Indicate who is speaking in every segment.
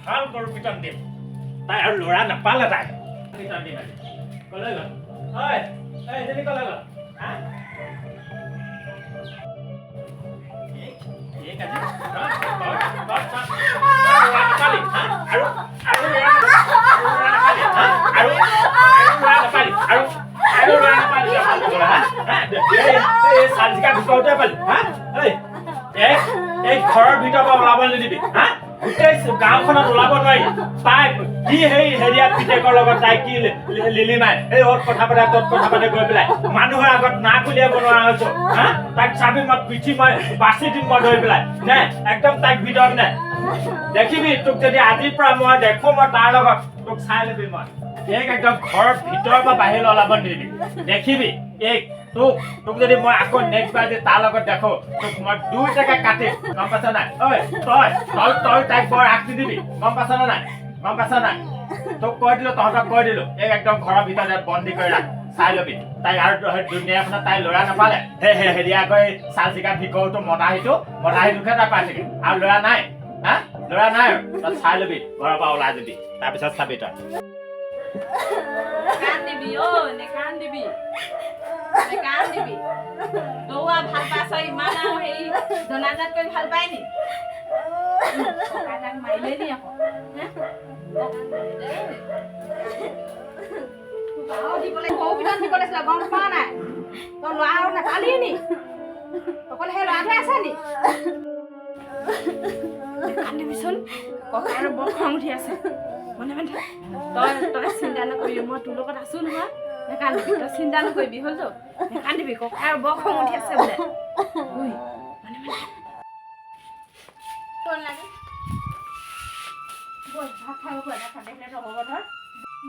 Speaker 1: ভাল গৰু পিটন দিম তাই আৰু ল'ৰা নাপালে তাই পিটন দিম কলৈ গ'ল ঐ এজনী কলৈ গ'ল ঘৰৰ ভিতৰৰ পৰা ওলাব নিদিবি গোটেই গাঁওখনত ওলাব নোৱাৰি তাই কি সেই হেৰিয়া পিতেকৰ লগত তাই কি লিলি নাই এই অত কথা পাতে তত কথা পাতে গৈ পেলাই মানুহৰ আগত নাক উলিয়াব নোৱাৰা হৈছো তাইক চাবি মই পিঠি মই বাচি দিম মই ধৰি পেলাই নে একদম তাইক ভিতৰত নে দেখিবি তোক যদি আজিৰ পৰা মই দেখো মই তাৰ লগত তোক চাই ল'বি মই এক একদম ঘৰৰ ভিতৰৰ পৰা বাহিৰলৈ ওলাব নিদিবি দেখিবি এক তোক যদি মই আকৌ নেক্সট বাৰ যদি তাৰ লগত দেখো তোক মই 2 টকা কাটিম গম পাইছ নাই ঐ তই তাইক বৰ আগ দিবি গম পাইছ নাই তোক কৈ দিলো তহঁতক কৈ দিলো এই একদম ঘৰৰ ভিতৰত বন্দী কৰি ৰাখ চাই ল'বি তাই আৰু দুনিয়াখনত তাই ল'ৰা নাপালে হেৰি আকৌ এই চাল চিকা ভিকৌটো মদাহীটোকে তাই পাইছেগে আৰু ল'ৰা নাই ল'ৰা নাই তই চাই ল'বি ঘৰৰ পৰা ওলাই যাবি তাৰপিছত চাবি তই
Speaker 2: ভাল পাইছ ইমান আৰু হেৰি জনাজাত কৰি ভাল পাই নি মাৰিলে নি আকৌ গম পোৱা নাই তই ল'ৰা আৰু নাপালি নি অকল সেই ল'ৰাটোৱে আছে নি কান্দিবিচোন ককাইৰ বৰ খং উঠি আছে মনে মনে তই চিন্তা নকৰিবি মই তোৰ লগত আছো নহয় নেকান্দিবি তই চিন্তা নকৰিবি হ'লতো নেকান্দিবি ককাইৰ বৰ খং উঠি আছে বোলে মনে মনে তোৰ লাগে বৈ ভাত খাব বৈ এটা দেখিলে নহ'ব ধৰ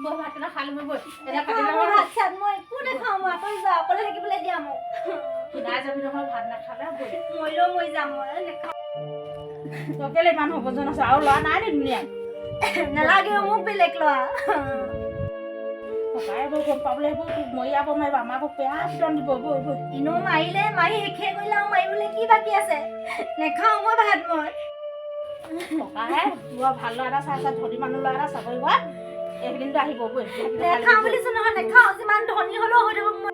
Speaker 2: বৈ ভাতকেইটা খাই ল'বি বৈ এটা ভাত চাত মই একো নাখাওঁ মই তই যা অকলে থাকিবলৈ দিয়া মোক নাই যাবি নহয় ভাত নাখালে মৰিলেও মই যাম মই নাখাওঁ তই কেলে ইমান সবজন আছে আৰু ল'ৰা নাই নি ধুনীয়া নালাগে মোক বেলেগ ল'ৰা ককাই বৈ গম পাবলৈ সেইবোৰ মৰিয়াব মাৰিব আমাকো বেয়া পিটন দিব বৈ বৈ এনেও মাৰিলে মাৰি শেষে কৰিলে আৰু মাৰিবলৈ কি বাকী আছে নেখাওঁ মই ভাত মই ককাই বৰ ভাল ল'ৰা এটা চাই ধনী মানুহ ল'ৰা এটা চাকৰি কৰা এইকেইদিনটো আহিব বৈ নেখাওঁ বুলিছো নহয় নেখাওঁ যিমান ধনী হ'লেও হৈ থাকক মই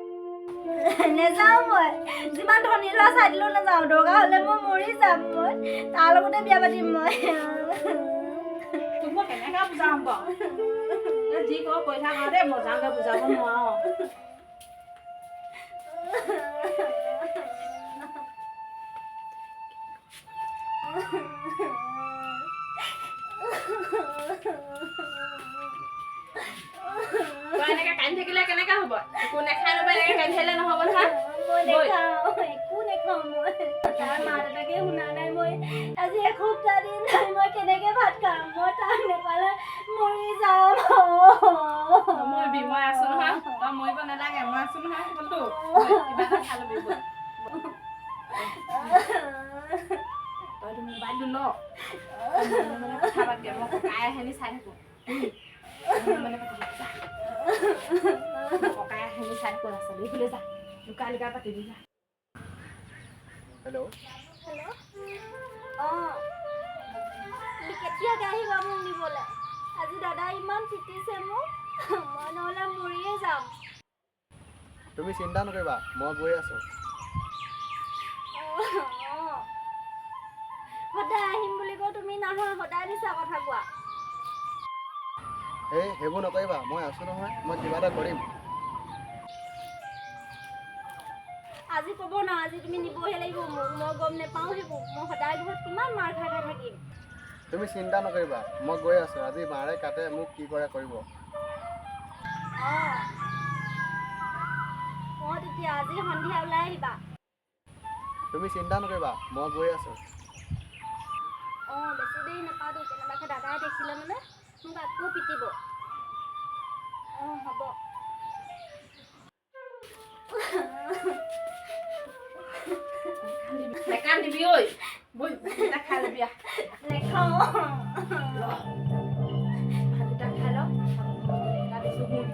Speaker 2: নেযাওঁ মই যিমান ধনী ল'ৰা চাই দিলেও নাযাওঁ দৰকাৰ হ'লে মই মৰি যাম মই তাৰ লগতে বিয়া পাতিম মই তোক মই কেনেকৈ বুজাম বাৰু যি কওঁ কৈ থাক দেই মই যাওঁগৈ বুজাব নোৱাৰোঁ এনেকৈ কান্দি থাকিলে কেনেকৈ হ'ব একো নেখাই ল'ব এনেকৈ কান্দি থাকিলে নহ'ব নহয় একো নেখাওঁ মই তাৰ মা দেউতাকে শুনা নাই মই আজি এসপ্তাহ দিন মই কেনেকৈ ভাত খাম মই তাক নেপালে মৰি যাম মৰিবি মই আছো নহয় তই মৰিব নালাগে মই আছো নহয় বলতো কিবা এটা খাই ল'বি তই মোবাইলটো ল মানে কথা পাতগে মই ককাই আহেনি চাই থাকোঁ মানে ককাই আহেনি চাই থাকোঁ ৰাস্তা এইফালে যা লুকা লুকা পাতিবি যা
Speaker 3: হেল্ল'
Speaker 2: অঁ কেতিয়াকৈ আহিবা মোক নিবলৈ আজি দাদা ইমান পিটিছে মোক মই নহ'লে মৰিয়ে যাম
Speaker 3: তুমি চিন্তা নকৰিবা মই গৈ আছোঁ
Speaker 2: সদায় আহিম বুলি কৈ তুমি নাহা সদায় মিছা কথা কোৱা
Speaker 3: সেইবোৰ নকৰিবা মই আছোঁ নহয় মই কিবা এটা কৰিম
Speaker 2: আজি ক'ব না আজি তুমি নিবহে লাগিব মোক মই গম নাপাওঁ সেইবোৰ মই সদায় ঘৰত কিমান মাৰ খাই খাই থাকিম
Speaker 3: তুমি চিন্তা নকৰিবা মই গৈ আছোঁ আজি মাৰে কাটে মোক কি কৰে কৰিব
Speaker 2: আজি সন্ধিয়া ওলাই আহিবা
Speaker 3: তুমি চিন্তা নকৰিবা মই গৈ আছো
Speaker 2: বেছি দেৰি নাপাওঁ কেনেবাকে দাদাই দেখিলে মানে মোক আকৌ পিটিব হ'ব
Speaker 4: নেকান্দিবি ঐ বৈ ভাতকেইটা খাই ল'বি
Speaker 2: নেখাওঁ
Speaker 4: ভাতকেইটা খাই ল তাৰপিছত শুন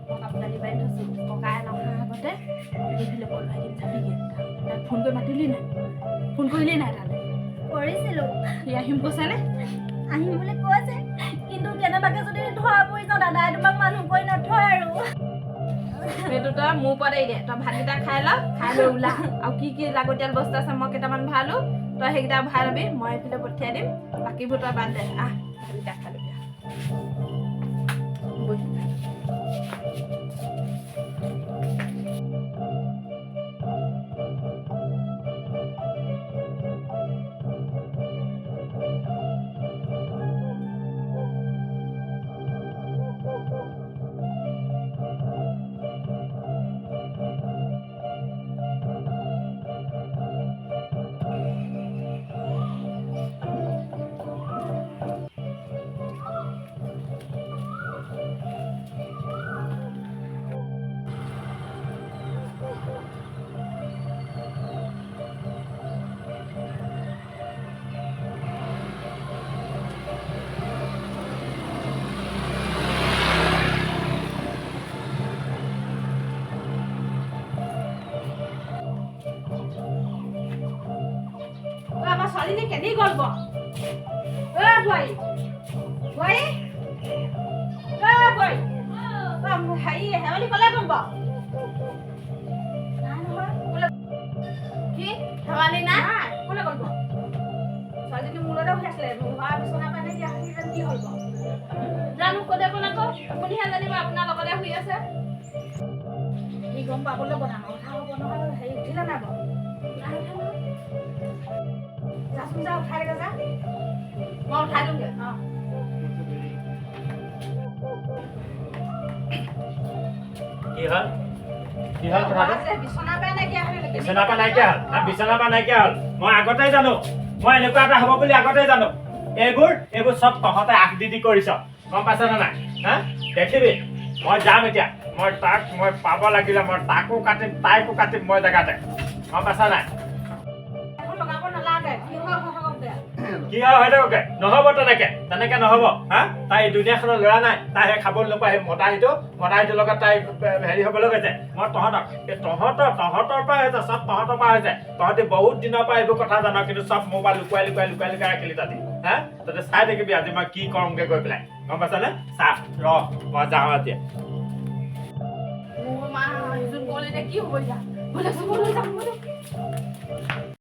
Speaker 4: মই কাপোৰ কানি বান্ধি থৈছোঁ ককাই নহাৰ আগতে দেখিলে পলুৱাই দিম যাবিগৈ তাক ফোন কৰি মাতিলি নাই ফোন কৰিলি নাই তালৈ
Speaker 2: কৰিছিলোঁ
Speaker 4: সি আহিম কৈছেনে
Speaker 2: আহিম বুলি কৈছে কিন্তু কেনেবাকে যদি ধৰা পৰি যাওঁ দাদাই তোমাক মানুহ কৰি নথয় আৰু
Speaker 4: সেইটো তই মোৰ ওপৰত এৰি দে তই ভাতকেইটা খাই ল খাই লৈ ওলা আৰু কি কি লাগতিয়াল বস্তু আছে মই কেইটামান ভৰালোঁ তই সেইকেইটা ভৰাই ল'বি মই এইফালে পঠিয়াই দিম বাকীবোৰ তই বাদ দে ভাতকেইটা খাই ল'বি বৈ আমাৰ ছোৱালীজনী কেনি গ'ল বৰ বোৱাৰী বোৱাৰী বোৱাৰী হেৰি শেৱালি ক'লে গ'ল বৰ কি শেৱালি নাই ক'লে গ'ল বৰ ছোৱালীজনী মূৰতে শুই আছিলে হোৱা বিচনা পাই নাইকিয়া কি হ'ল বৰ জানো ক'লে গ'ল আকৌ আপুনিহে জানিব আপোনাৰ লগতে শুই আছে সি গম পাবলৈ বনাম কথা হ'ব নহ'লে হেৰি উঠিলে নাই বাৰু নাই উঠা নহয় যাচোন যা উঠাই দে যা মই উঠাই দিওঁগে
Speaker 1: কি হ'ল কথাটো
Speaker 4: বিচনা পাই নাইকিয়া হ'ল
Speaker 1: বিচনাৰ পৰা নাইকিয়া হ'ল বিচনাৰ পৰা নাইকিয়া হ'ল মই আগতেই জানো মই এনেকুৱা এটা হ'ব বুলি আগতেই জানো এইবোৰ চব তহঁতে আগ দি কৰিছ গম পাইছ নে নাই হা দেখিবি মই যাম এতিয়া মই পাব লাগিলে মই তাকো কাটিম তাইকো কাটিম মই জেগাতে গম পাইছা নাই
Speaker 4: লগাব নালাগে
Speaker 1: কি হয় হৈ থাকোকে নহ'ব তেনেকে নহ'ব হা তাই দুনীয়াখনৰ ল'ৰা নাই তাই সেই খাবলৈ নোপোৱা সেই মতাহিটোৰ লগত তাই হেৰি হ'বলৈ গৈছে মই তহঁতৰ পৰা হৈছে চব তহঁতৰ পৰা হৈছে তহঁতি বহুত দিনৰ পৰা এইবোৰ কথা জান কিন্তু চব মোবাইল লুকুৱাই ৰাখিলি তাতে হা তহঁতে চাই থাকিবি আজি মই কি কৰোঁগে গৈ পেলাই গম পাইছনে চা মই যাওঁ এতিয়া
Speaker 4: কি হ'ব এতিয়া